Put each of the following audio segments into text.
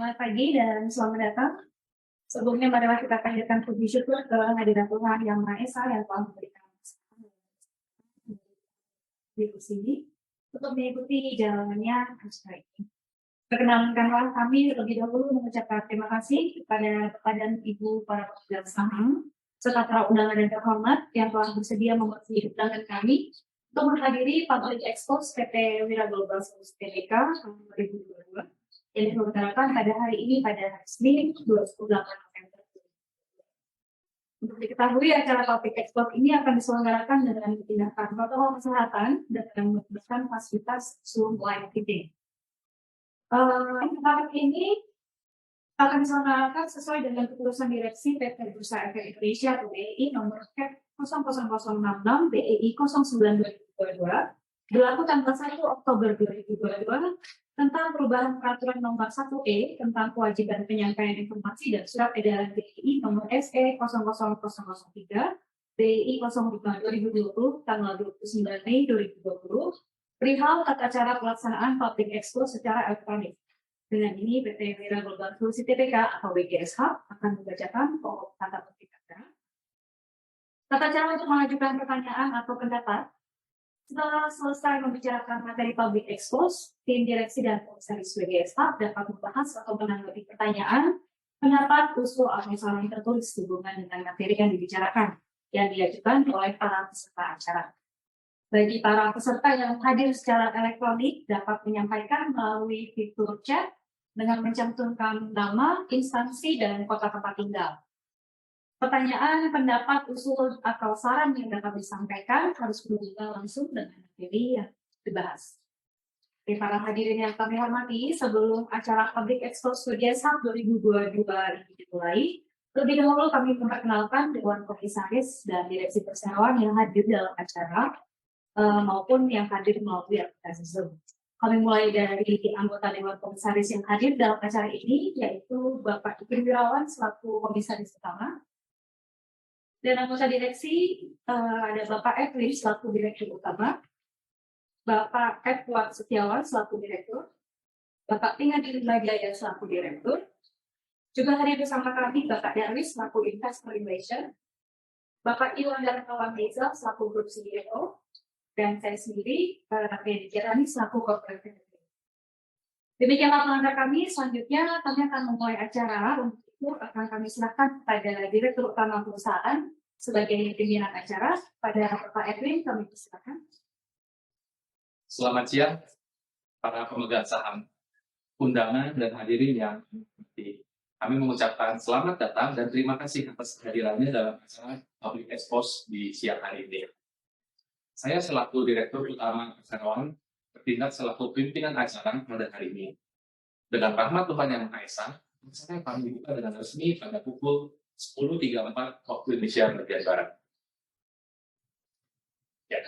Selamat pagi dan selamat datang. Sebelumnya marilah kita panjatkan puji syukur ke hadirat Tuhan Yang Maha Esa yang telah memberikan kesempatan di sini untuk mengikuti jalannya acara ini. Perkenalkanlah kami terlebih dahulu mengucapkan terima kasih kepada Bapak dan Ibu para petugas saham serta para undangan dan terhormat yang telah bersedia memenuhi undangan kami untuk menghadiri Public Expose PT Wira Global Solutions Tbk tahun 2022 yang diselenggarakan pada hari ini pada Senin 28 November. Untuk diketahui, acara Public Expose ini akan diselenggarakan dengan tindakan protokol kesehatan dan melibatkan fasilitas Zoom live meeting. Hari ini akan diselenggarakan sesuai dengan keputusan direksi PT Bursa Efek Indonesia atau BEI nomor 00066 BEI 09/2022 berlaku tanggal 1 Oktober 2022 tentang perubahan peraturan nomor 1E tentang kewajiban penyampaian informasi dan surat edaran BEI nomor SE 00003 BEI 05/2020 tanggal 29 Mei 2020 perihal tata cara pelaksanaan public expose secara elektronik. Dengan ini, PT Wira Global Solutions Tbk atau WGSH akan membacakan pokok tata tertib acara. Tata cara untuk mengajukan pertanyaan atau pendapat. Setelah selesai membicarakan materi public expose, tim direksi dan komisaris WGSH dapat membahas atau menanggapi pertanyaan, pendapat, usul atau saran tertulis hubungan dengan materi yang dibicarakan yang diajukan oleh para peserta acara. Bagi para peserta yang hadir secara elektronik dapat menyampaikan melalui fitur chat dengan mencantumkan nama, instansi, dan kota tempat tinggal. Pertanyaan, pendapat, usul, atau saran yang dapat disampaikan harus berhubungan langsung dengan materi yang dibahas. Dari para hadirin yang kami hormati, sebelum acara Public Expose WGSH 2022 ini dimulai, lebih dahulu kami memperkenalkan Dewan Komisaris dan Direksi Perseroan yang hadir dalam acara, maupun yang hadir melalui aplikasi Zoom. Kami mulai dari anggota Dewan Komisaris yang hadir dalam acara ini, yaitu Bapak Ikin Wirawan selaku Komisaris Utama, dan anggota direksi ada Bapak Edwin selaku Direktur Utama, Bapak Edward Setiawan selaku Direktur, Bapak Pingadil Jaya selaku Direktur, juga hadir bersama kami Bapak Darwis selaku Investor Relation, Bapak Iwan Darmawan Reza selaku Grup CEO, dan saya sendiri, Raffi Kirani selaku Corporate Secretary. Demikianlah pengantar kami. Selanjutnya kami akan memulai acara. Untuk itu akan kami serahkan kepada Direktur Utama perusahaan sebagai pimpinan acara. Pada Bapak Edwin kami persilakan. Selamat siang para pemegang saham, undangan dan hadirin yang hormati. Kami mengucapkan selamat datang dan terima kasih atas kehadirannya dalam acara Public Expose di siang hari ini. Saya selaku Direktur Utama Perseroan bertindak selaku pimpinan acara pada hari ini. Dengan rahmat Tuhan Yang Maha Esa, acara kami dibuka dengan resmi pada pukul 10.34 waktu Indonesia bagian Barat. Ya.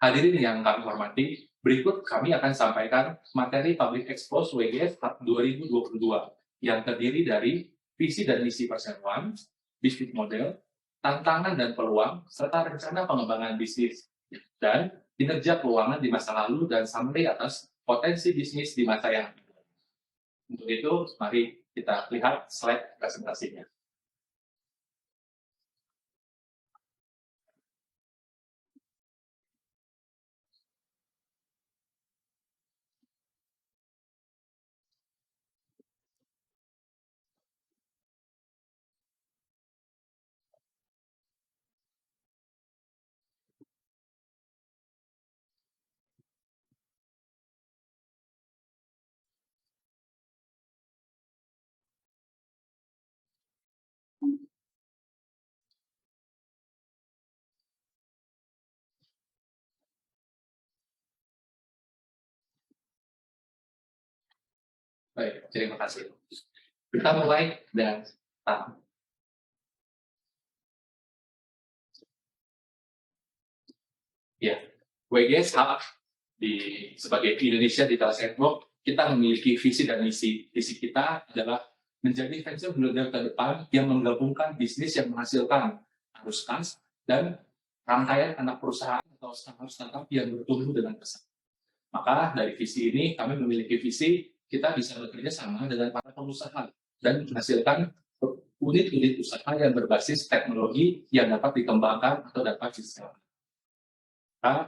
Hadirin yang kami hormati, berikut kami akan sampaikan materi Public Expose WGSH 2022 yang terdiri dari visi dan misi perseroan, bisnis model, tantangan dan peluang, serta rencana pengembangan bisnis dan kinerja keuangan di masa lalu dan summary atas potensi bisnis di masa yang akan datang. Untuk itu, mari kita lihat slide presentasinya. Baik, terima kasih. Kita mulai dan start. Ya, WGSH sebagai Indonesia Digital Network, kita memiliki visi dan misi. Visi kita adalah menjadi venture builder terdepan yang menggabungkan bisnis yang menghasilkan arus kas dan rangkaian anak perusahaan atau startup yang bertumbuh dengan pesat. Maka dari visi ini kami memiliki visi kita bisa bekerja sama dengan para pengusaha dan menghasilkan unit-unit usaha yang berbasis teknologi yang dapat dikembangkan atau dapat diselamatkan.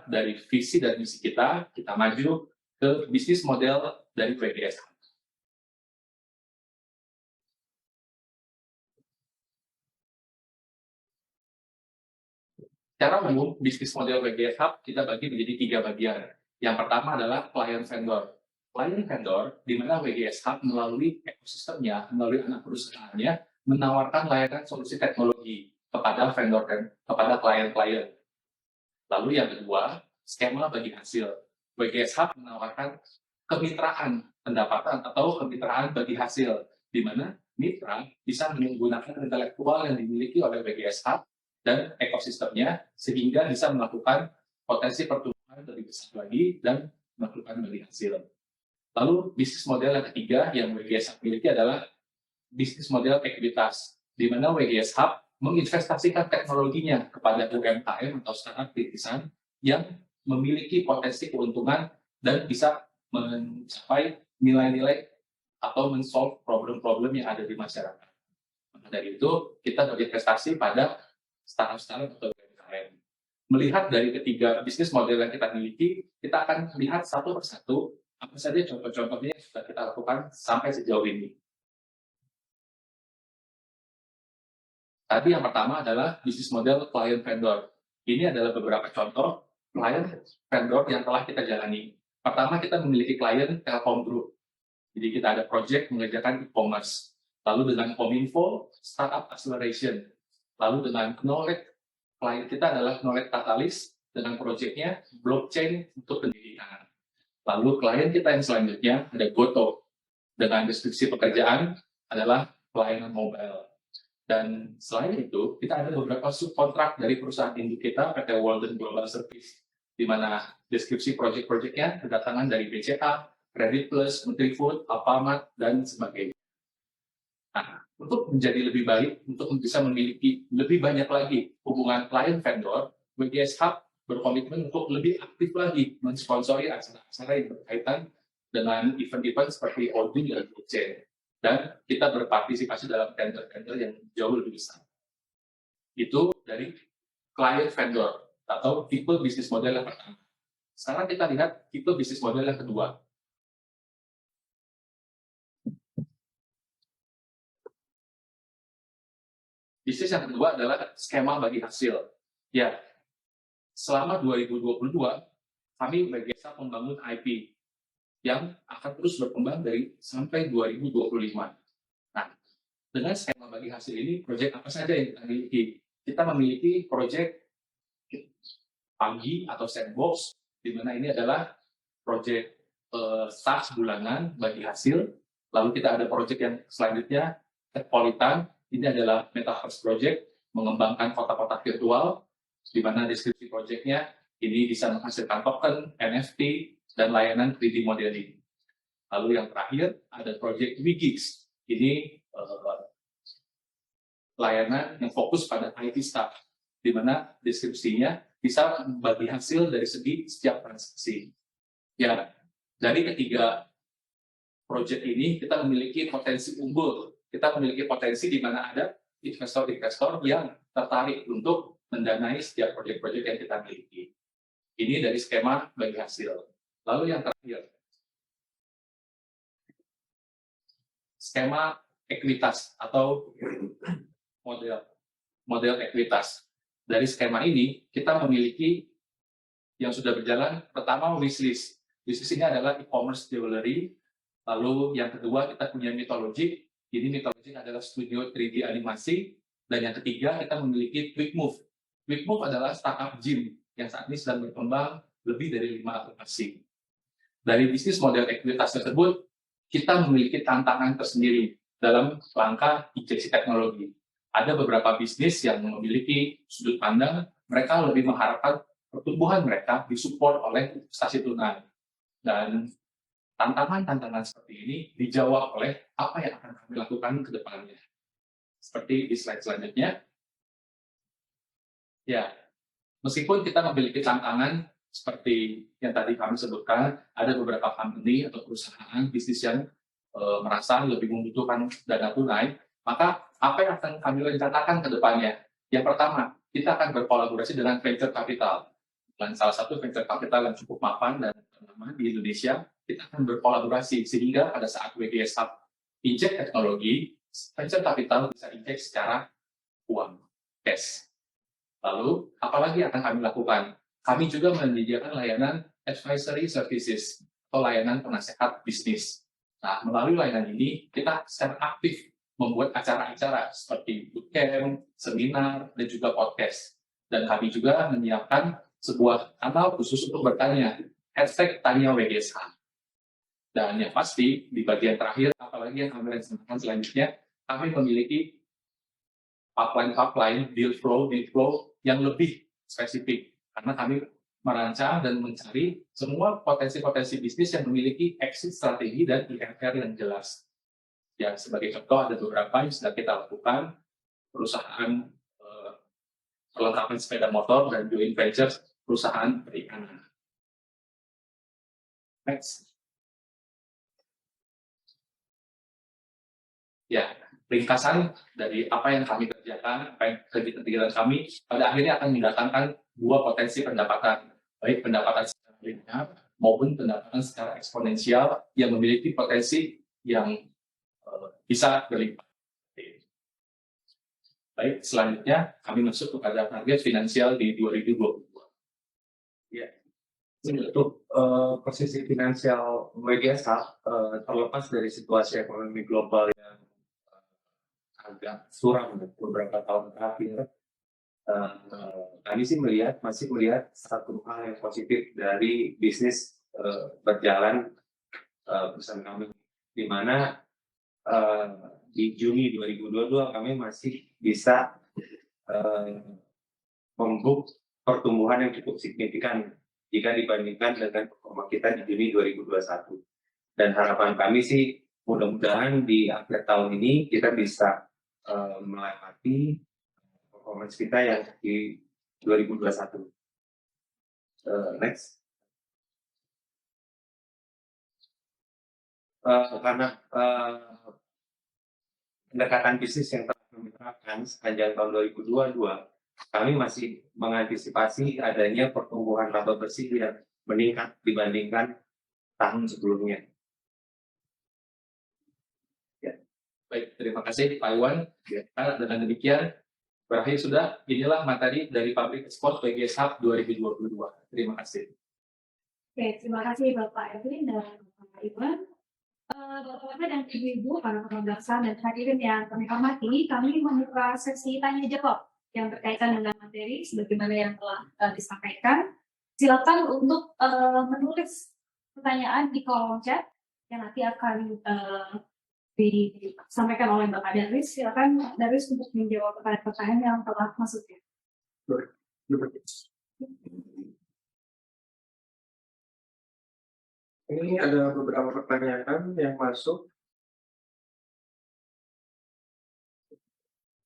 Dari visi dan misi kita maju ke bisnis model dari WGS. Secara umum, bisnis model WGS Hub kita bagi menjadi 3 bagian. Yang pertama adalah client vendor. Client vendor, di mana WGS Hub melalui ekosistemnya, melalui anak perusahaannya, menawarkan layanan solusi teknologi kepada vendor dan kepada klien-klien. Lalu yang kedua, skema bagi hasil. WGS Hub menawarkan kemitraan pendapatan atau kemitraan bagi hasil, di mana mitra bisa menggunakan intelektual yang dimiliki oleh WGS Hub dan ekosistemnya sehingga bisa melakukan potensi pertumbuhan lebih besar lagi dan melakukan bagi hasil. Lalu bisnis model yang ketiga yang WGS Hub miliki adalah bisnis model ekuitas, di mana WGS Hub menginvestasikan teknologinya kepada UMKM atau startup rintisan yang memiliki potensi keuntungan dan bisa mencapai nilai-nilai atau men-solve problem-problem yang ada di masyarakat. Maka dari itu, kita berinvestasi pada startup-startup atau UMKM. Melihat dari ketiga bisnis model yang kita miliki, kita akan lihat satu persatu apa saja contoh-contohnya yang sudah kita lakukan sampai sejauh ini. Tadi yang pertama adalah bisnis model client vendor. Ini adalah beberapa contoh client vendor yang telah kita jalani. Pertama, kita memiliki klien Telkom Group. Jadi kita ada project mengerjakan e-commerce. Lalu dengan Kominfo, Startup Acceleration. Lalu dengan Knowledge, klien kita adalah Knowledge Catalyst dengan projectnya blockchain untuk pendidikan. Lalu klien kita yang selanjutnya ada Goto. Dengan deskripsi pekerjaan adalah pelayanan mobile. Dan selain itu, kita ada beberapa subkontrak dari perusahaan induk kita, PT Walden Global Service, di mana deskripsi proyek-proyeknya kedatangan dari BCA, Credit Plus, Nutrifood, Alfamart, dan sebagainya. Nah, untuk menjadi lebih baik, untuk bisa memiliki lebih banyak lagi hubungan klien vendor, WGS Hub berkomitmen untuk lebih aktif lagi mensponsori acara-acara yang berkaitan dengan event-event seperti holding dan blockchain. Dan kita berpartisipasi dalam tender-tender yang jauh lebih besar. Itu dari client vendor atau tipe bisnis model yang pertama. Sekarang kita lihat tipe bisnis model yang kedua. Bisnis yang kedua adalah skema bagi hasil. Ya, selama 2022, kami bergeser membangun IP yang akan terus berkembang sampai 2025. Nah, dengan skema bagi hasil ini, proyek apa saja yang kita miliki? Kita memiliki proyek pagi atau sandbox, di mana ini adalah proyek SaaS bulanan bagi hasil. Lalu kita ada proyek yang selanjutnya, Techpolitan, ini adalah Metaverse Project, mengembangkan kota-kota virtual, di mana deskripsi proyeknya ini bisa menghasilkan token, NFT, dan layanan 3D modeling. Lalu yang terakhir ada proyek WeGigs. Ini layanan yang fokus pada IT staff, di mana deskripsinya bisa membagi hasil dari segi setiap transaksi. Ya, dari ketiga proyek ini kita memiliki potensi unggul. Kita memiliki potensi di mana ada investor-investor yang tertarik untuk mendanai setiap proyek-proyek yang kita miliki. Ini dari skema bagi hasil. Lalu yang terakhir, skema ekuitas atau model ekuitas. Dari skema ini, kita memiliki yang sudah berjalan, pertama wishlist. Wishlist ini adalah e-commerce jewelry. Lalu yang kedua, kita punya Mythologic. Ini Mythologic adalah studio 3D animasi. Dan yang ketiga, kita memiliki Quick Move. Quick Move adalah startup gym yang saat ini sedang berkembang lebih dari 5 aplikasi. Dari bisnis model ekuitas tersebut, kita memiliki tantangan tersendiri dalam rangka injeksi teknologi. Ada beberapa bisnis yang memiliki sudut pandang, mereka lebih mengharapkan pertumbuhan mereka disupport oleh investasi tunai. Dan tantangan-tantangan seperti ini dijawab oleh apa yang akan kami lakukan ke depannya. Seperti di slide selanjutnya. Ya, meskipun kita memiliki tantangan seperti yang tadi kami sebutkan, ada beberapa company atau perusahaan bisnis yang merasa lebih membutuhkan dana tunai, maka apa yang akan kami rencanakan ke depannya? Yang pertama, kita akan berkolaborasi dengan venture capital. Dan salah satu venture capital yang cukup mapan dan ternama di Indonesia, kita akan berkolaborasi sehingga pada saat WGS Hub injek teknologi, venture capital bisa injek secara uang, cash. Lalu, apalagi yang akan kami lakukan? Kami juga menyediakan layanan advisory services atau layanan penasehat bisnis. Nah, melalui layanan ini, kita secara aktif membuat acara-acara seperti bootcamp, seminar, dan juga podcast. Dan kami juga menyiapkan sebuah kanal khusus untuk bertanya, #TanyaWGSH. Dan yang pasti, di bagian terakhir, apalagi yang kami rencanakan selanjutnya, kami memiliki pipeline, deal flow yang lebih spesifik. Karena kami merancang dan mencari semua potensi-potensi bisnis yang memiliki exit strategi dan IRR yang jelas. Ya, sebagai contoh ada beberapa yang sudah kita lakukan, perusahaan perlengkapan sepeda motor dan joint venture perusahaan perikanan. Next. Ya, ringkasan dari apa yang kami kerjakan, apa yang kegiatan kami, pada akhirnya akan mendatangkan dua potensi pendapatan, baik pendapatan secara linear maupun pendapatan secara eksponensial yang memiliki potensi yang bisa berlipat. Baik, selanjutnya kami masuk kepada target finansial di 2022. Ya, untuk posisi finansial WGSH terlepas dari situasi ekonomi global yang agak suram beberapa tahun terakhir, kami sih masih melihat satu hal yang positif dari bisnis berjalan perusahaan kami, di mana di Juni 2022 kami masih bisa membook pertumbuhan yang cukup signifikan jika dibandingkan dengan performa kita di Juni 2021. Dan harapan kami sih mudah-mudahan di akhir tahun ini kita bisa melewati performance kita yang di 2021. Next. Karena pendekatan bisnis yang telah kami terapkan sepanjang tahun 2022, kami masih mengantisipasi adanya pertumbuhan laba bersih yang meningkat dibandingkan tahun sebelumnya. Baik, terima kasih Pak Iwan. Dengan demikian, berakhir sudah. Inilah materi dari Public Export WGS Hub 2022. Terima kasih. Oke, terima kasih Bapak Edwin dan Bapak Iwan. Bapak-bapak dan ibu-ibu, para pemirsa dan hadirin yang kami hormati, kami membuka sesi tanya jawab yang berkaitan dengan materi sebagaimana yang telah disampaikan. Silakan untuk menulis pertanyaan di kolom chat yang nanti akan disampaikan oleh Bapak Darwis. Silakan Darwis untuk menjawab pertanyaan yang telah masuk. Ini ada beberapa pertanyaan yang masuk.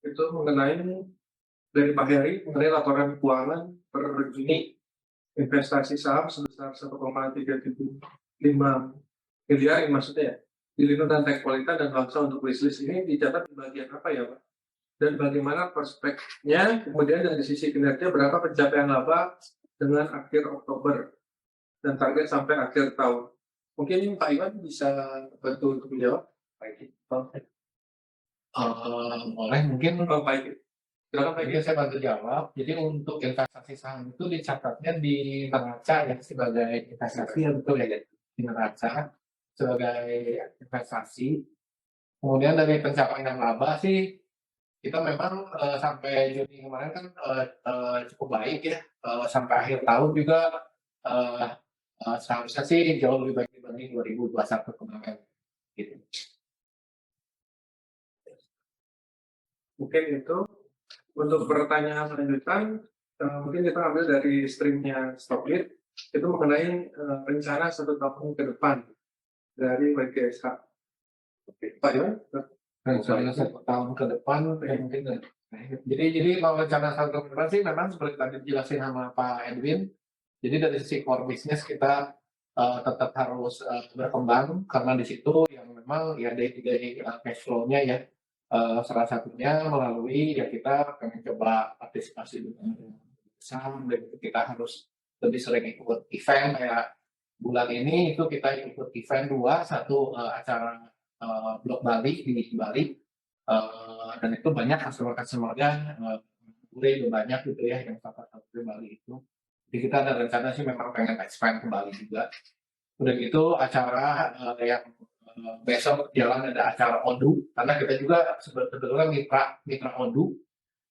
Itu mengenai dari Pak Heri mengenai laporan keuangan per Juni investasi saham sebesar 1,375 miliar, yang maksudnya di lini rantai kualitas dan langsung untuk wishlist ini dicatat di bagian apa ya Pak? Dan bagaimana prospeknya, kemudian dari sisi kinerja berapa pencapaian laba dengan akhir Oktober dan target sampai akhir tahun. Mungkin Pak Iwan bisa bantu untuk menjawab. Boleh mungkin Baik. Silakan Pak mungkin saya bantu jawab. Jadi untuk investasi saham itu dicatatnya di neraca ya sebagai investasi ya, betul ya, di neraca sebagai investasi. Kemudian dari pencapaian laba sih kita memang sampai Juni kemarin kan cukup baik ya, sampai akhir tahun juga seharusnya sih jauh lebih baik dibanding 2021 kemarin gitu. Mungkin itu untuk pertanyaan lanjutan, mungkin kita ambil dari streamnya Stocklead, itu mengenai rencana 1 tahun ke depan dari WGSH. Oke, Pak Iwan? Rencana 1 tahun ke depan ya mungkin. Jadi kalau rencana 1 tahun ke depan sih memang seperti tadi dijelasin sama Pak Edwin. Jadi dari sisi core bisnis kita tetap harus berkembang karena di situ yang memang ya day-to-day cash flow-nya ya. Salah satunya melalui ya kita pengen coba partisipasi dengan saham, dan kita harus lebih sering ikut event kayak bulan ini itu kita ikut event dua, satu acara Blok Bali di Bali, dan itu banyak customer-customernya udah banyak gitu ya yang satu di Bali itu. Jadi kita ada rencana sih memang pengen expand ke Bali juga. Udah gitu acara yang besok jalan ada acara ODU, karena kita juga sebetulnya mitra ODU.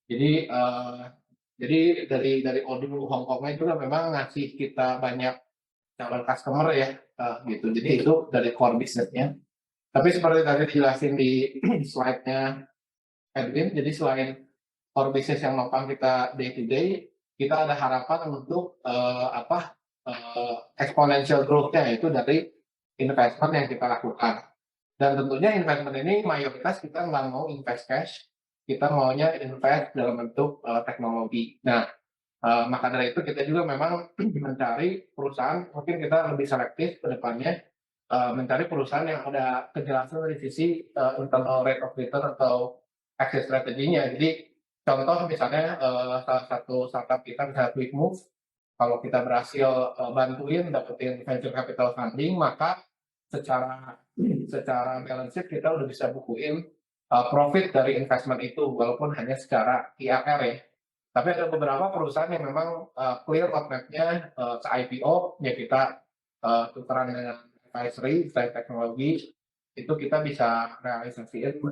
Jadi dari ODU Hongkongnya juga memang ngasih kita banyak calon customer ya, gitu. Jadi itu dari core bisnisnya. Tapi seperti tadi dijelasin di slide-nya Edwin, jadi selain core business yang nopang kita day to day, kita ada harapan untuk exponential growth-nya, yaitu dari investment yang kita lakukan. Dan tentunya investment ini mayoritas kita nggak mau invest cash, kita maunya invest dalam bentuk teknologi. Nah, maka dari itu kita juga memang mencari perusahaan, mungkin kita lebih selektif ke depannya, mencari perusahaan yang ada kejelasan dari sisi internal rate of return atau exit strateginya. Jadi contoh misalnya salah satu startup kita misalnya QuickMove, kalau kita berhasil bantuin dapetin venture capital funding, maka secara balance sheet kita udah bisa bukuin profit dari investment itu, walaupun hanya secara IRR ya. Tapi ada beberapa perusahaan yang memang clear roadmap-nya ke IPO, ya kita tukeran dengan advisory, selain teknologi, itu kita bisa realisasiin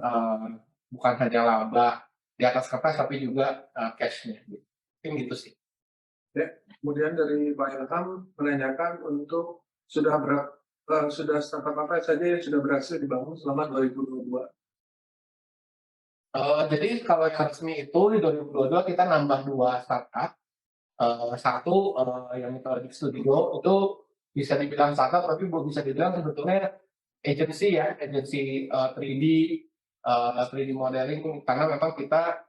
bukan hanya laba di atas kertas, tapi juga cash-nya. Mungkin gitu sih. Ya, kemudian dari Pak Ilham menanyakan untuk sudah startup apa saja yang sudah berhasil dibangun selama 2022. Jadi kalau yang resmi itu di 2022 kita nambah 2 startup. Satu yang Mythologic Studio itu bisa dibilang startup, tapi bisa dibilang sebetulnya agency ya, agency 3D 3D modeling, karena memang kita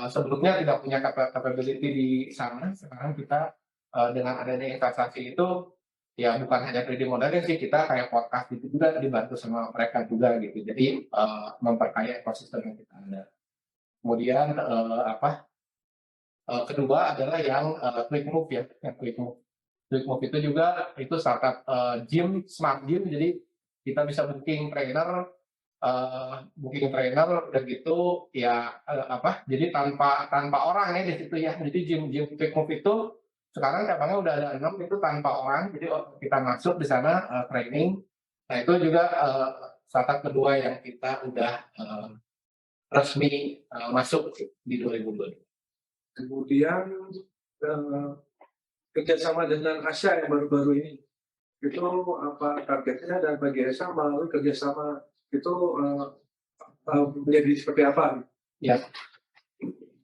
sebelumnya tidak punya capability di sana. Sekarang kita dengan adanya investasi itu ya bukan hanya 3D modeling sih, kita kayak podcast gitu juga dibantu sama mereka juga gitu. Jadi memperkaya ekosistem yang kita ada. Kemudian kedua adalah yang QuickMove ya, yang QuickMove. QuickMove itu juga itu startup gym, smart gym. Jadi kita bisa booking trainer dan gitu ya jadi tanpa orang ya di situ ya. Jadi gym QuickMove itu sekarang cabangnya udah ada 6, itu tanpa orang. Jadi kita masuk di sana training. Nah itu juga startup kedua yang kita udah resmi masuk di 2022. Kemudian kerjasama dengan Asia yang baru-baru ini, itu apa targetnya, dan bagi Esa melalui kerjasama itu menjadi seperti apa? Ya,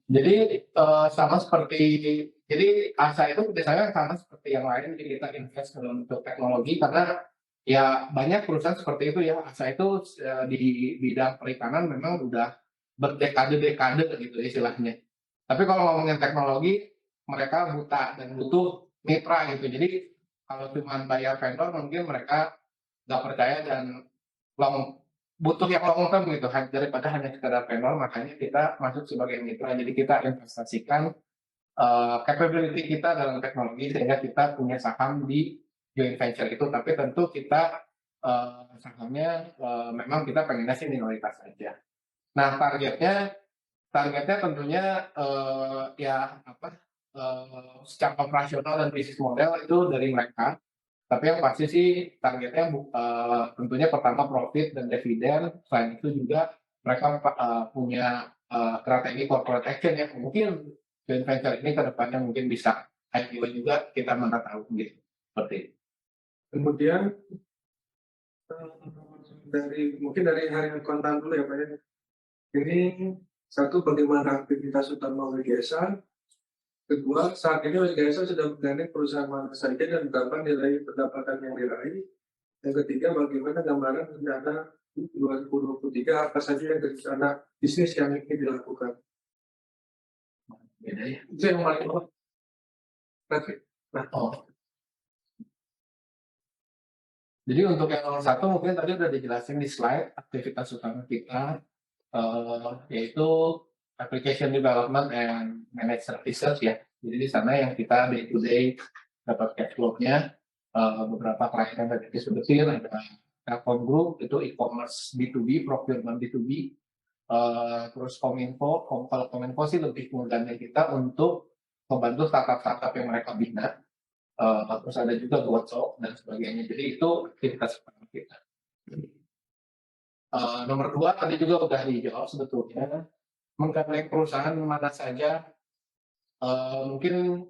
jadi sama seperti, jadi ASA itu biasanya sama seperti yang lain, jadi kita invest dalam bentuk teknologi, karena ya banyak perusahaan seperti itu ya. ASA itu di bidang perikanan memang udah berdekade-dekade gitu istilahnya. Tapi kalau ngomongin teknologi, mereka buta dan butuh mitra gitu. Jadi kalau cuma bayar vendor mungkin mereka nggak percaya dan butuh yang long term gitu daripada hanya sekedar vendor. Makanya kita masuk sebagai mitra. Jadi kita investasikan capability kita dalam teknologi sehingga kita punya saham di joint venture itu. Tapi tentu kita sahamnya memang kita pengennya sih minoritas aja. Nah targetnya tentunya secara operasional dan bisnis model itu dari mereka. Tapi yang pasti sih targetnya tentunya pertama profit dan dividen. Selain itu juga mereka punya strategi corporate action yang mungkin joint venture ini ke depannya mungkin bisa IPO juga, kita mana tahu gitu. Seperti itu. Kemudian dari hari kontan dulu ya Pak ya. Ini satu, bagaimana aktivitas utama WGSA. Kedua, saat ini WGSA sudah menggandeng perusahaan mana saja dan berapa nilai pendapatan yang diraih. Yang ketiga, bagaimana gambaran rencana 2023, apa saja yang rencana bisnis yang ingin dilakukan. Itu yang paling penting. Nah, Jadi untuk yang nomor satu mungkin tadi udah dijelasin di slide aktivitas utama kita, yaitu application development and managed services ya. Jadi di sana yang kita day to day dapat cash flow-nya, beberapa klien yang tadi disebutin ada Telkom Group itu e-commerce B2B, procurement B2B, terus Kominfo, kalau Kominfo sih lebih menggandeng kita untuk membantu startup-startup yang mereka bina. Terus ada juga workshop dan sebagainya. Jadi itu aktivitas utama kita. Nomor dua tadi juga udah dijawab sebetulnya. Menggandeng perusahaan mana saja, mungkin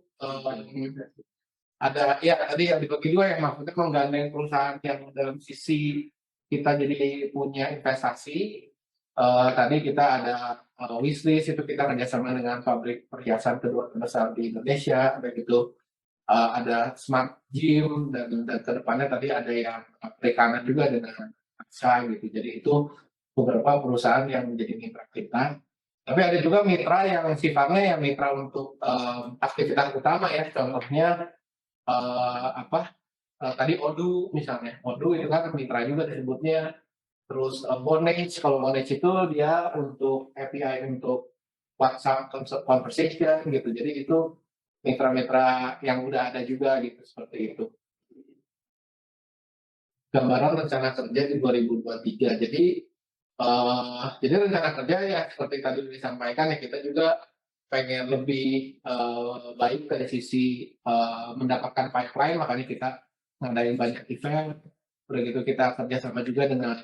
ada ya tadi yang dibagi dua yang maksudnya menggandeng perusahaan yang dalam sisi kita jadi punya investasi. Tadi kita ada wishlist itu kita kerjasama dengan pabrik perhiasan kedua terbesar di Indonesia, begitu. Ada smart gym dan kedepannya tadi ada yang perikanan juga dengan AXA gitu. Jadi itu beberapa perusahaan yang menjadi mitra kita. Tapi ada juga mitra yang sifatnya yang mitra untuk aktivitas utama ya. Contohnya tadi Odoo misalnya. Odoo itu kan mitra juga disebutnya. Terus Vonage, kalau Vonage itu dia untuk API untuk WhatsApp conversation gitu. Jadi itu mitra-mitra yang udah ada juga gitu seperti itu. Gambaran rencana kerja di 2023. Jadi rencana kerja ya seperti tadi disampaikan ya kita juga pengen lebih baik dari sisi mendapatkan pipeline, makanya kita ngadain banyak event. Udah gitu kita kerjasama juga dengan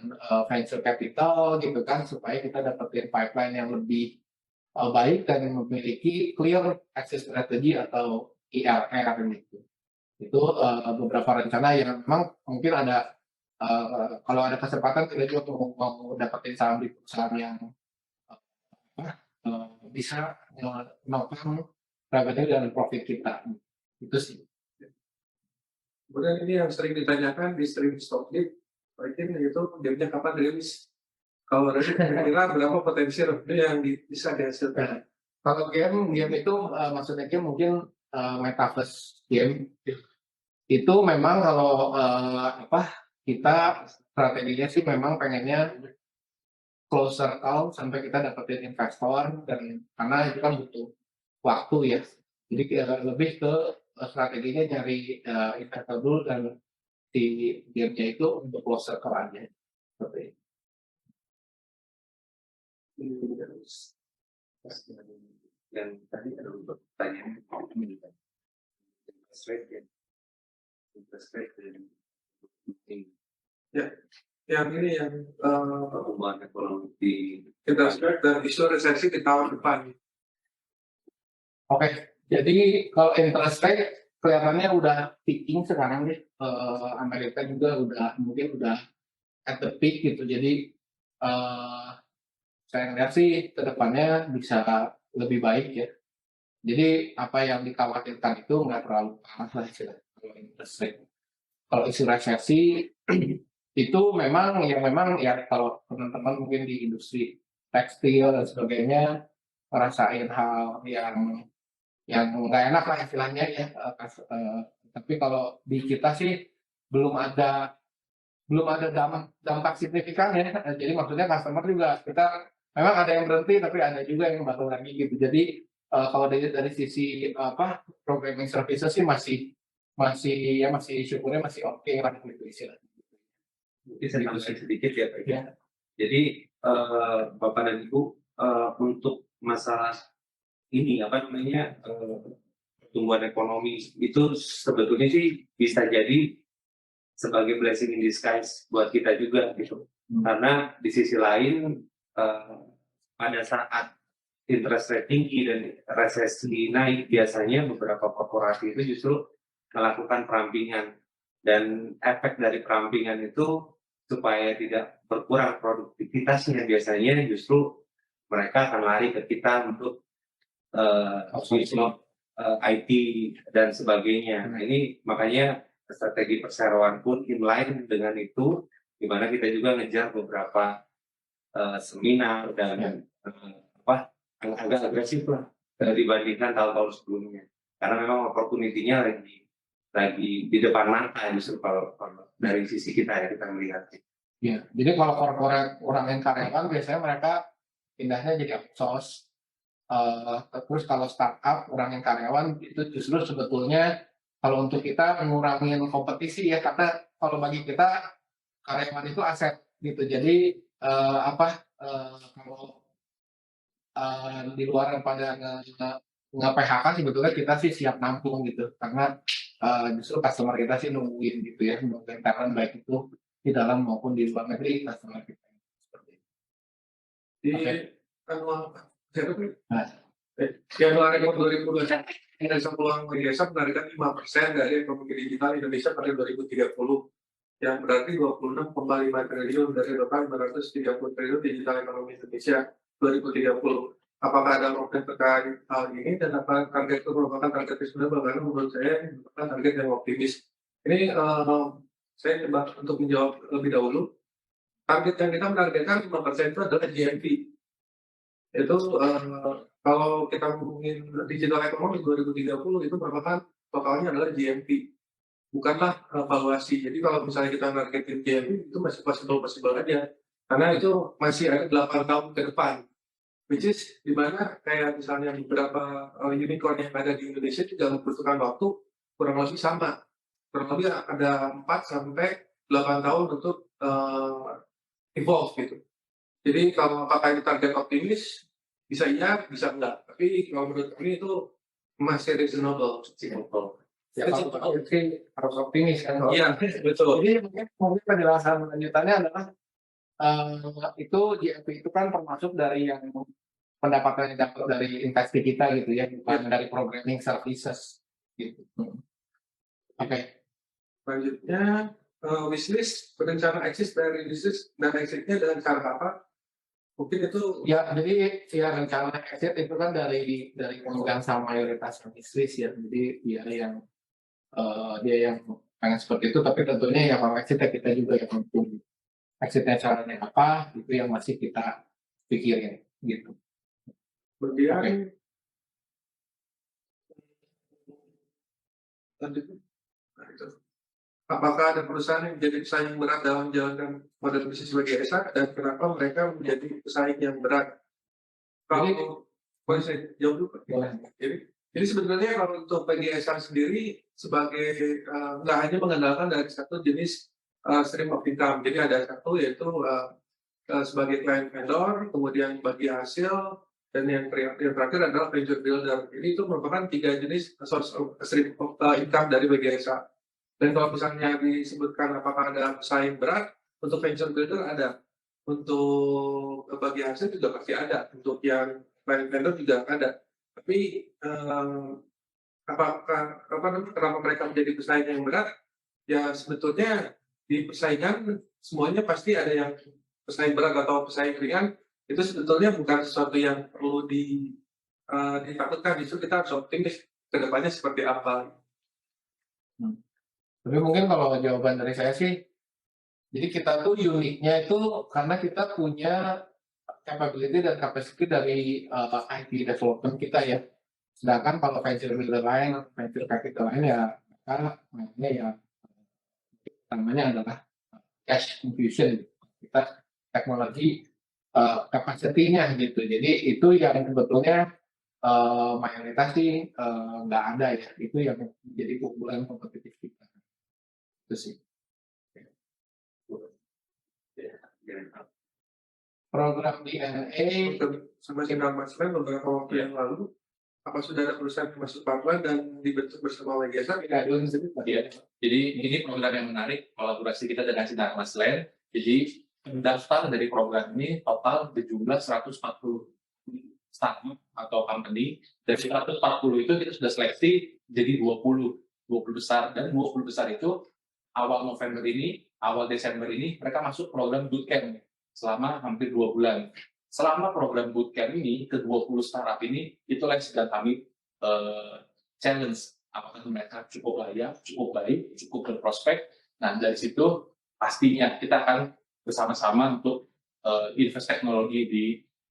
venture capital gitu kan supaya kita dapetin pipeline yang lebih baik dan memiliki clear exit strategy atau IRR gitu. Itu beberapa rencana yang memang mungkin ada kalau ada kesempatan kita juga mau dapetin saham di perusahaan yang bisa menopang revenue dan profit kita. Itu sih. Kemudian ini yang sering ditanyakan di stream Stockdip, mungkin itu gamenya kapan rilis? Kalau dari kira-kira berapa potensi revenue yang bisa dihasilkan? Kalau game itu maksudnya game mungkin metaverse game itu memang kalau kita strateginya sih memang pengennya closer out sampai kita dapetin investor dan karena itu kan butuh waktu ya. Jadi lebih ke strateginya nyari investor dulu dan di game-nya itu untuk closer kerannya seperti itu. Dan tadi ada beberapa pertanyaan interest rate dan Ya, yang ini yang pertumbuhan ekonomi di interest rate dan isu resesi di tahun depan. Oke, jadi kalau interest rate kelihatannya udah peaking sekarang nih. Amerika juga mungkin udah at the peak gitu. Jadi saya lihat sih ke depannya bisa lebih baik ya. Jadi apa yang dikhawatirkan itu nggak terlalu panas lah kalau interest rate. Kalau isu resesi itu memang ya kalau teman-teman mungkin di industri tekstil dan sebagainya ngerasain hal yang nggak enak lah istilahnya ya. Tapi kalau di kita sih belum ada dampak signifikan ya. Jadi maksudnya customer juga kita memang ada yang berhenti tapi ada juga yang baru lagi gitu. Jadi kalau dari sisi programming services sih masih syukurnya masih oke lah gitu istilahnya. Mungkin saya tambahkan sedikit ya Pak. Ya. Jadi Bapak dan Ibu untuk masalah ini pertumbuhan ekonomi itu sebetulnya sih bisa jadi sebagai blessing in disguise buat kita juga gitu. Karena di sisi lain pada saat interest rate tinggi dan resesi naik biasanya beberapa korporasi itu justru melakukan perampingan dan efek dari perampingan itu supaya tidak berkurang produktivitasnya biasanya justru mereka akan lari ke kita untuk IT dan sebagainya. Nah, ini makanya strategi perseroan pun inline dengan itu, di mana kita juga ngejar beberapa seminar dan agak agresif lah dibandingkan tahun-tahun sebelumnya. Karena memang opportunity-nya lagi di depan mata justru kalau dari sisi kita ya, kita melihat. Ya, jadi kalau orang yang karyawan biasanya mereka pindahnya jadi outsource. Terus kalau startup orang yang karyawan itu justru sebetulnya kalau untuk kita ngurangin kompetisi ya, karena kalau bagi kita karyawan itu aset gitu. Jadi kalau di luar pada nge-PHK sebetulnya kita sih siap nampung gitu, karena justru customer kita sih nungguin gitu ya, nungguin talent baik itu di dalam maupun di luar negeri customer kita. Seperti itu. Di Oke. Nah. Januari 2020 Indonesia Peluang Desa menargetkan 5% dari ekonomi digital Indonesia pada 2030, yang berarti 26,5 triliun dari total 530 triliun digital ekonomi Indonesia 2030. Apakah ada update terkait hal ini dan apa target itu merupakan target yang sebenarnya bagaimana menurut saya merupakan target yang optimis. Ini saya coba untuk menjawab lebih dahulu. Target yang kita menargetkan 5% itu adalah GMV. Itu kalau kita ngomongin digital ekonomi 2030 itu merupakan totalnya adalah GMV, bukanlah valuasi. Jadi kalau misalnya kita nargetin GMV itu masih possible aja, karena itu masih ada 8 tahun ke depan. Which is dimana kayak misalnya beberapa unicorn yang ada di Indonesia juga membutuhkan waktu kurang lebih sama. Kurang lebih ada 4 sampai 8 tahun untuk evolve gitu. Jadi kalau apakah ini target optimis, bisa iya, bisa enggak. Tapi kalau menurut kami itu masih reasonable. Ya, kalau harus optimis kan. Iya, betul. Jadi mungkin penjelasan lanjutannya adalah itu GMV itu kan termasuk dari yang pendapatan yang dapat dari investasi kita gitu ya, bukan dari programming services gitu. Oke. Selanjutnya wishlist, berencana exit dari wishlist dan exitnya dengan cara apa? Mungkin itu Ya, jadi ya rencana exit itu kan dari pemegang saham mayoritas wishlist ya. Jadi dia yang pengen seperti itu, tapi tentunya ya kalau exit ya kita juga yang mampu. Exitnya caranya apa, itu yang masih kita pikirin gitu. kemudian lanjutnya. Nah, itu. Apakah ada perusahaan yang menjadi pesaing berat dalam menjalankan model bisnis sebagai SA dan kenapa mereka menjadi pesaing yang berat? Kalau boleh saya jawab dulu, Pak? Boleh. Jadi sebenarnya kalau untuk PGSA sendiri sebagai nggak hanya mengandalkan dari satu jenis stream of income. Jadi ada satu yaitu sebagai client vendor, kemudian bagi hasil, dan yang terakhir adalah venture builder. Jadi itu merupakan 3 jenis source of stream of income dari PGSA. Dan kalau misalnya disebutkan apakah ada pesaing berat, untuk venture builder ada, untuk bagi hasil juga pasti ada, untuk yang client vendor juga ada. Tapi kenapa mereka menjadi pesaing yang berat? Ya sebetulnya di persaingan semuanya pasti ada yang pesaing berat atau pesaing ringan. Itu sebetulnya bukan sesuatu yang perlu ditakutkan. Justru kita harus optimis ke depannya seperti apa. Tapi mungkin kalau jawaban dari saya sih, jadi kita tuh uniknya itu karena kita punya capability dan capacity dari IT development kita ya. Sedangkan kalau venture builder lain, venture capital lain ya, mainnya ya namanya adalah cash infusion. Kita teknologi capacity-nya gitu. Jadi itu yang sebetulnya mayoritas sih nggak ada ya. Itu yang menjadi keunggulan kompetitif kita. Itu sih. Program DNA Sama Sinar Mas Len beberapa waktu yang lalu, apa sudah ada perusahaan yang masuk pipeline dan dibentuk bersama WGSA? Iya. Jadi ini program yang menarik, kolaborasi kita dengan Sinar Mas Len. Jadi pendaftar dari program ini total berjumlah 140 startup atau company. Dari 140 itu kita sudah seleksi jadi 20 besar, dan 20 besar itu awal November ini, awal Desember ini mereka masuk program bootcamp selama hampir 2 bulan. Selama program bootcamp ini, ke 20 startup ini, itulah yang sedang kami challenge. Apakah mereka cukup layak, cukup baik, cukup berprospek. Nah, dari situ pastinya kita akan bersama-sama untuk invest teknologi di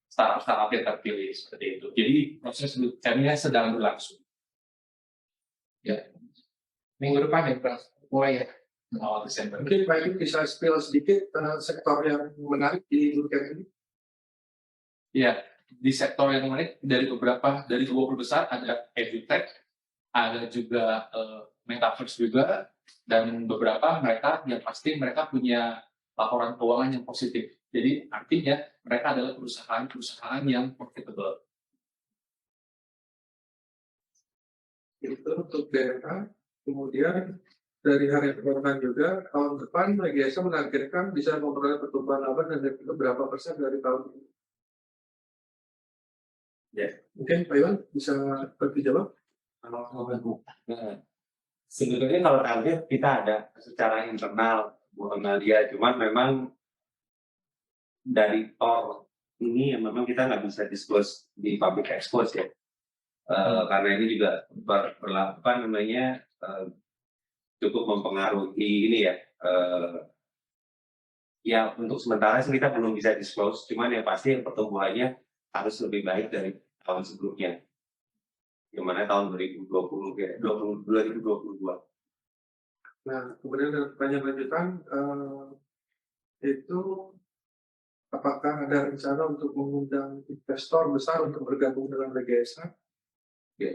startup-startup yang terpilih seperti itu. Jadi proses bootcamp-nya sedang berlangsung. Ya. Minggu depan ya, mulai ya. awal Desember. Mungkin Pak Ibu bisa spill sedikit sektor yang menarik di Lurker ini. Ya, di sektor yang menarik dari 20 besar ada edutech, ada juga metaverse juga, dan beberapa mereka yang pasti mereka punya laporan keuangan yang positif. Jadi artinya mereka adalah perusahaan-perusahaan yang profitable. Itu untuk daerah. Kemudian dari hari perbankan juga tahun depan BGSA menargetkan bisa memperoleh pertumbuhan laba dan berapa persen dari tahun ini. Ya. Mungkin Pak Iwan bisa dijawab. Sebetulnya kalau target kita ada secara internal mengenal dia, cuman memang dari TOR ini yang memang kita nggak bisa disclose di public expose ya. Karena ini juga cukup mempengaruhi ini ya. Ya untuk sementara sih kita belum bisa disclose, cuman yang pasti pertumbuhannya harus lebih baik dari tahun sebelumnya. Yang mana tahun 2020 ya, 2022. Nah, kemudian ada pertanyaan lanjutan itu apakah ada rencana untuk mengundang investor besar untuk bergabung dengan BGSA? Ya,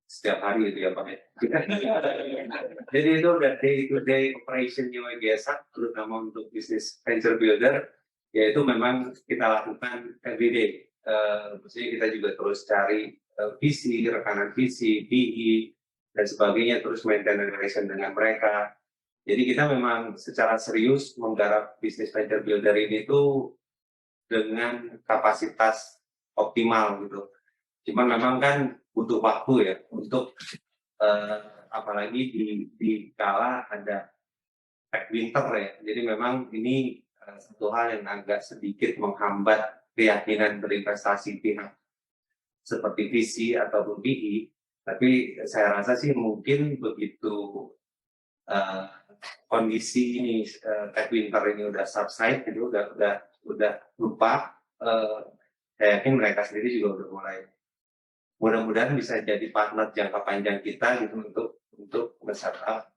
setiap hari itu ya Pak. Jadi itu udah day-to-day operation-nya WGSA, terutama untuk bisnis venture builder, yaitu memang kita lakukan everyday. Maksudnya kita juga terus cari visi, rekanan visi, PI, dan sebagainya, terus maintain relation dengan mereka. Jadi kita memang secara serius menggarap bisnis venture builder ini tuh dengan kapasitas optimal gitu. Cuma memang kan butuh waktu ya untuk apalagi di kala ada tech winter ya. Jadi memang ini satu hal yang agak sedikit menghambat keyakinan berinvestasi pihak seperti VC ataupun PI. Tapi saya rasa sih mungkin begitu kondisi ini tech winter ini udah subside, gitu, udah lupa. Saya yakin mereka sendiri juga udah mulai. Mudah-mudahan bisa jadi partner jangka panjang kita gitu untuk startup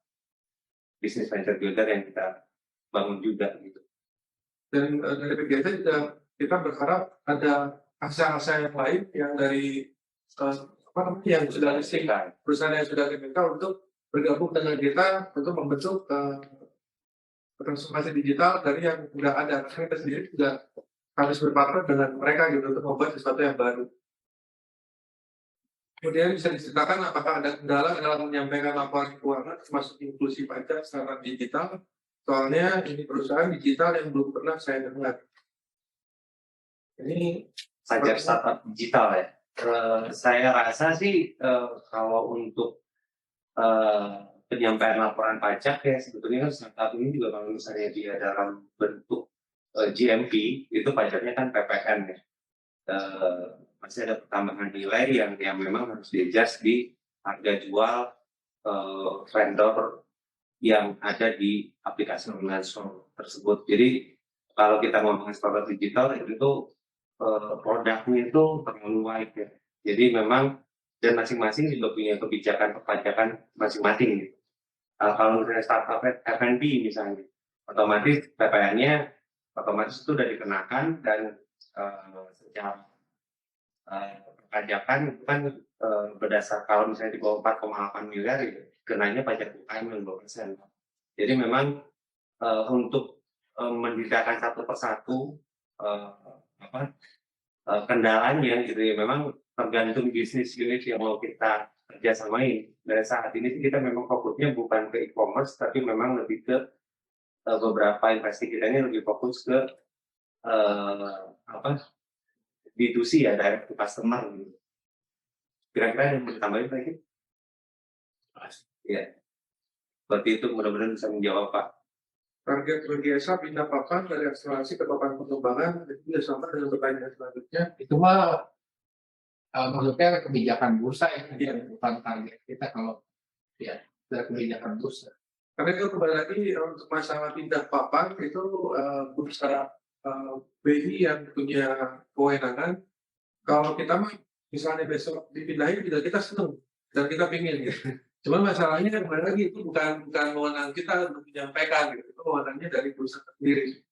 bisnis venture builder yang kita bangun juga gitu. Dan dari BGSA juga kita berharap ada asa-asa yang lain yang dari yang sudah listing perusahaan yang sudah diminta untuk bergabung dengan kita untuk membentuk transformasi digital dari yang sudah ada. Karena kita sendiri juga harus berpartner dengan mereka gitu untuk membuat sesuatu yang baru. Kemudian bisa diceritakan apakah ada kendala dalam menyampaikan laporan keuangan termasuk inklusi pajak secara digital? Soalnya ini perusahaan digital yang belum pernah saya dengar. Ini Pajak startup digital ya. Saya rasa sih kalau untuk penyampaian laporan pajak ya sebetulnya kan startup ini juga kalau misalnya dia dalam bentuk GMP itu pajaknya kan PPN ya. Masih ada pertambahan nilai yang memang harus di-adjust di harga jual vendor yang ada di aplikasi online store tersebut. Jadi kalau kita ngomongin startup digital itu produknya itu terlalu wide ya. Jadi memang dan masing-masing juga punya kebijakan perpajakan masing-masing. Gitu. Kalau misalnya startup F&B misalnya, otomatis PPN-nya otomatis itu sudah dikenakan dan secara perpajakan itu kan berdasar kalau misalnya di bawah 4,8 miliar ya, kenanya pajak UKM yang 2%. Jadi memang untuk mendetailkan satu persatu kendalanya gitu ya memang tergantung bisnis unit yang mau kita kerjasamain. Dan saat ini kita memang fokusnya bukan ke e-commerce tapi memang lebih ke beberapa investasi kita ini lebih fokus ke B2C ya, direct to customer gitu. Kira-kira yang mau ditambahin lagi? Ya, seperti itu mudah-mudahan bisa menjawab Pak. target BGSA pindah papan dari akselerasi ke papan pengembangan itu juga sama dengan pertanyaan selanjutnya. Itu mah maksudnya kebijakan bursa ya, bukan target kita kalau ya dari kebijakan bursa. Karena itu kembali lagi untuk masalah pindah papan itu bursa BI yang punya kewenangan. Kalau kita mah misalnya besok dipindahin juga kita senang dan kita pingin gitu. Cuma masalahnya kan kembali lagi itu bukan wewenang kita untuk menyampaikan gitu. Itu wewenangnya dari perusahaan sendiri.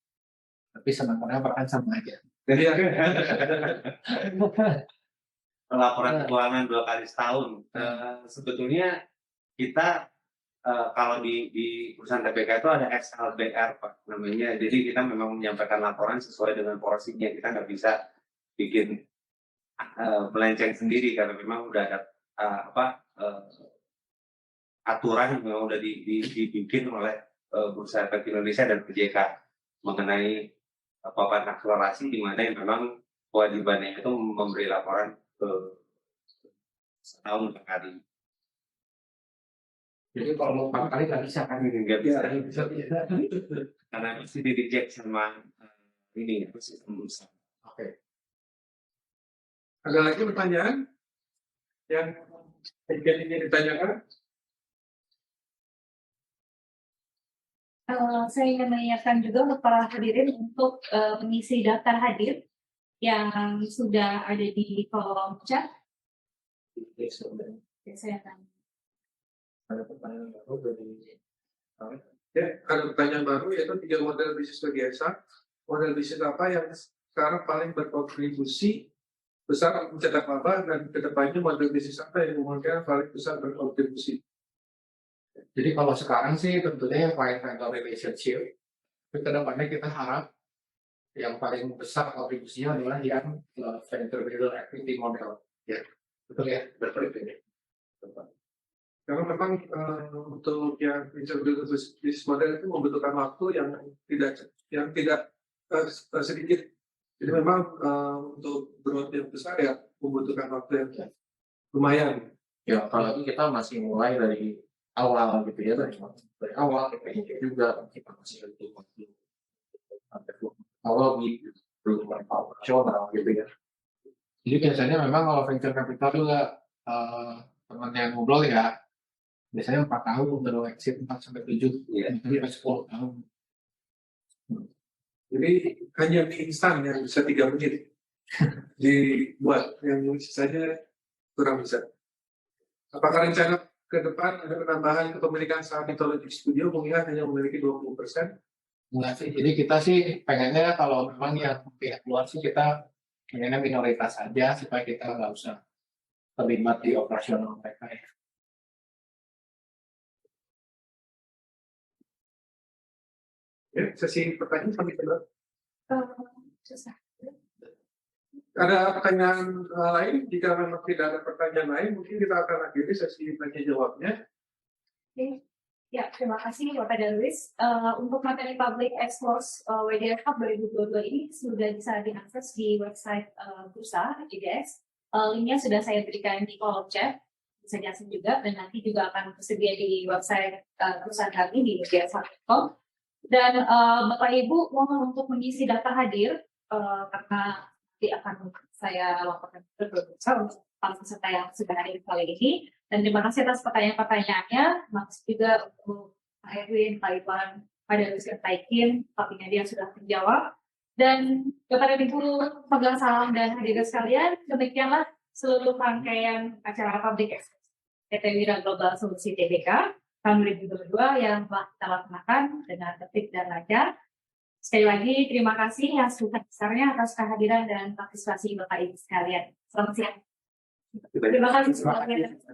Tapi sebenarnya bahkan sama aja. Jadi ya, Laporan keuangan 2 kali setahun. Sebetulnya kita kalau di perusahaan TPK itu ada XLBR Pak namanya. Jadi kita memang menyampaikan laporan sesuai dengan porsinya. Kita nggak bisa bikin melenceng sendiri karena memang udah ada aturan yang memang udah dibikin oleh Bursa Efek Indonesia dan PJK mengenai papan akselerasi di mana yang memang kewajibannya itu memberi laporan setahun sekali. Jadi kalau mau 4 kali nggak bisa kan? Nggak bisa. bisa. Karena pasti di reject sama ini sistem bursa. Oke. Ada lagi pertanyaan yang ingin ditanyakan? Saya ingin mengingatkan juga untuk para hadirin untuk mengisi daftar hadir yang sudah ada di kolom chat. Saya akan Ada pertanyaan baru dari Ya, ada pertanyaan baru yaitu 3 model bisnis bergeser. Model bisnis apa yang sekarang paling berkontribusi besar mencetak laba dan kedepannya model bisnis apa yang kemungkinan paling besar berkontribusi? Jadi kalau sekarang sih tentunya yang client vendor relationship. Tapi kedepannya kita harap yang paling besar kontribusinya adalah yang venture builder equity model. Ya, betul ya, seperti ini. Karena memang untuk yang venture builder business model itu membutuhkan waktu yang tidak sedikit. Jadi memang untuk growth yang besar ya membutuhkan waktu yang lumayan. Ya, apalagi kita masih mulai dari awal gitu ya, dari awal kita juga kita masih waktu awal belum operasional gitu ya. Jadi biasanya memang kalau venture capital juga teman yang ngobrol ya biasanya 4 tahun baru exit 4-7, Iya. jadi 10 tahun. Jadi hanya mie instan yang bisa 3 menit dibuat, yang sisanya kurang bisa. Apakah rencana ke depan ada penambahan kepemilikan saham Mitologic Studio mengingat hanya memiliki 20%? Enggak sih, jadi kita sih pengennya kalau memang yang pihak luar sih kita pengennya minoritas saja supaya kita nggak usah terlibat di operasional mereka ya. Ya, sesi pertanyaan sampai ke susah. Ada pertanyaan lain? Jika memang tidak ada pertanyaan lain, mungkin kita akan akhiri sesi tanya jawabnya. Oke. Ya, terima kasih Bapak dan Luis. Untuk materi public expose WDR Cup 2022 ini sudah bisa diakses di website Bursa IDX. Linknya sudah saya berikan di kolom chat. Bisa diakses juga dan nanti juga akan tersedia di website perusahaan kami di wdr.com. Dan Bapak Ibu mohon untuk mengisi data hadir karena nanti akan saya laporkan ke Bursa untuk para peserta yang sudah hadir kali ini. Dan terima kasih atas pertanyaan-pertanyaannya. Makasih juga untuk Pak Erwin, Pak Iwan, Pak Darwis, Pak Ikin, Pak Pinadi yang sudah menjawab. Dan kepada Ibu pemegang saham dan hadirin sekalian, demikianlah seluruh rangkaian acara Public Expose PT Wira Global Solusi Tbk tahun 2022 yang telah kita laksanakan dengan tertib dan lancar. Sekali lagi, terima kasih yang sebesar-besarnya atas kehadiran dan partisipasi Bapak Ibu sekalian. Selamat siang. Terima kasih. Terima kasih.